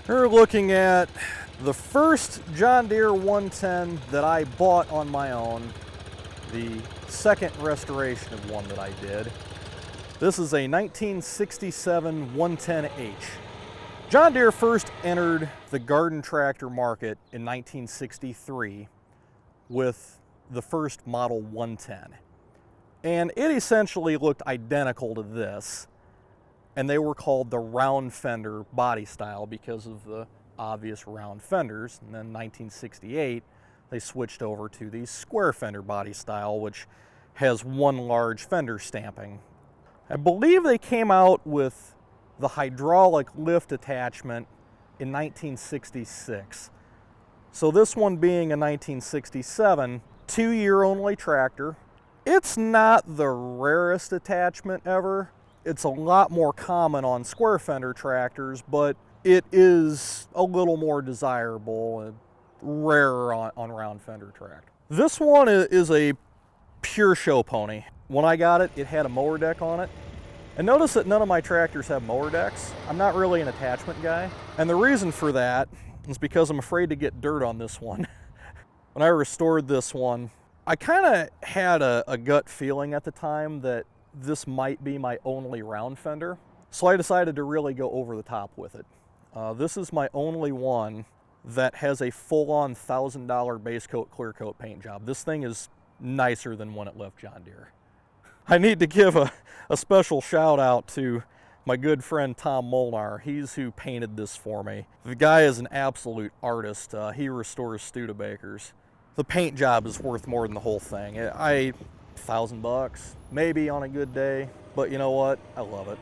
We're looking at the first John Deere 110 that I bought on my own, the second restoration of one that I did. This is a 1967 110H. John Deere first entered the garden tractor market in 1963 with the first model 110. And it essentially looked identical to this. And they were called the round fender body style because of the obvious round fenders. And then in 1968, they switched over to the square fender body style, which has one large fender stamping. I believe they came out with the hydraulic lift attachment in 1966. So this one being a 1967, 2-year only tractor. It's not the rarest attachment ever. It's a lot more common on square fender tractors, but it is a little more desirable and rarer on round fender tractors. This one is a pure show pony. When I got it, it had a mower deck on it. And notice that none of my tractors have mower decks. I'm not really an attachment guy. And the reason for that is because I'm afraid to get dirt on this one. When I restored this one, I kind of had a gut feeling at the time that this might be my only round fender. So I decided to really go over the top with it. This is my only one that has a full-on $1,000 base coat clear coat paint job. This thing is nicer than when it left John Deere. I need to give a special shout out to my good friend Tom Molnar. He's who painted this for me. The guy is an absolute artist. He restores Studebakers. The paint job is worth more than the whole thing. $1,000 maybe on a good day, but you know what? I love it.